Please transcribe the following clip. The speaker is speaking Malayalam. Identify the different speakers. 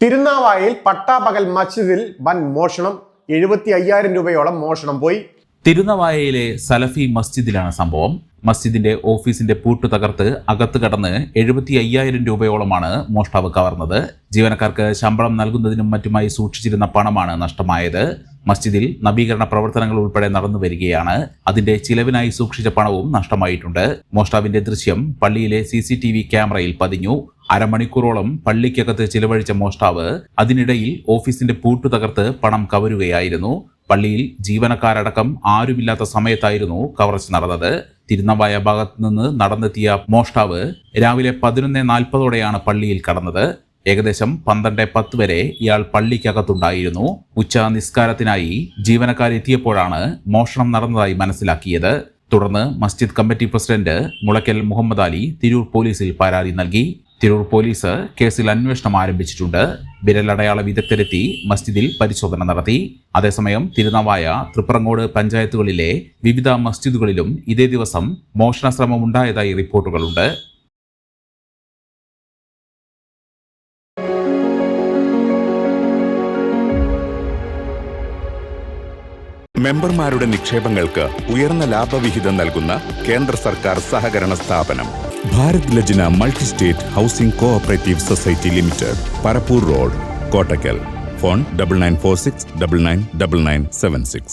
Speaker 1: തിരുനാവായയിൽ പട്ടാപകൽ മസ്ജിദിൽ വൻ മോഷണം. 75,000 രൂപയോളം മോഷണം പോയി.
Speaker 2: തിരുനാവായയിലെ സലഫി മസ്ജിദിലാണ് സംഭവം. മസ്ജിദിന്റെ ഓഫീസിന്റെ പൂട്ട് തകർത്ത് അകത്ത് കടന്ന് 75,000 രൂപയോളമാണ് മോഷ്ടാവ് കവർന്നത്. ജീവനക്കാർക്ക് ശമ്പളം നൽകുന്നതിനും മറ്റുമായി സൂക്ഷിച്ചിരുന്ന പണമാണ് നഷ്ടമായത്. മസ്ജിദിൽ നവീകരണ പ്രവർത്തനങ്ങൾ ഉൾപ്പെടെ നടന്നു വരികയാണ്. അതിന്റെ ചിലവിനായി സൂക്ഷിച്ച പണവും നഷ്ടമായിട്ടുണ്ട്. മോഷ്ടാവിന്റെ ദൃശ്യം പള്ളിയിലെ CCTV ക്യാമറയിൽ പതിഞ്ഞു. അരമണിക്കൂറോളം പള്ളിക്കകത്ത് ചിലവഴിച്ച മോഷ്ടാവ് അതിനിടയിൽ ഓഫീസിന്റെ പൂട്ട് തകർത്ത് പണം കവരുകയായിരുന്നു. പള്ളിയിൽ ജീവനക്കാരടക്കം ആരുമില്ലാത്ത സമയത്തായിരുന്നു കവർച്ച നടന്നത്. തിരുനാവായ ഭാഗത്ത് നിന്ന് നടന്നെത്തിയ മോഷ്ടാവ് രാവിലെ 11:40 പള്ളിയിൽ കടന്നത്. ഏകദേശം 12:10 വരെ ഇയാൾ പള്ളിക്കകത്തുണ്ടായിരുന്നു. ഉച്ച നിസ്കാരത്തിനായി ജീവനക്കാരെത്തിയപ്പോഴാണ് മോഷണം നടന്നതായി മനസ്സിലാക്കിയത്. തുടർന്ന് മസ്ജിദ് കമ്മിറ്റി പ്രസിഡന്റ് മുളയ്ക്കൽ മുഹമ്മദ് അലി തിരൂർ പോലീസിൽ പരാതി നൽകി. തിരൂർ പോലീസ് കേസിൽ അന്വേഷണം ആരംഭിച്ചിട്ടുണ്ട്. വിരലടയാള വിദഗ്ധരെത്തി മസ്ജിദിൽ പരിശോധന നടത്തി. അതേസമയം തിരുനാവായ, തൃപ്രങ്ങോട് പഞ്ചായത്തുകളിലെ വിവിധ മസ്ജിദുകളിലും ഇതേ ദിവസം മോഷണ ശ്രമം ഉണ്ടായതായി റിപ്പോർട്ടുകളുണ്ട്.
Speaker 3: മെമ്പർമാരുടെ നിക്ഷേപങ്ങൾക്ക് ഉയർന്ന ലാഭവിഹിതം നൽകുന്ന കേന്ദ്ര സർക്കാർ സഹകരണ സ്ഥാപനം Bharat Lajna multi state housing cooperative society limited, Parappur road, Kottakkal. Phone 9946999976.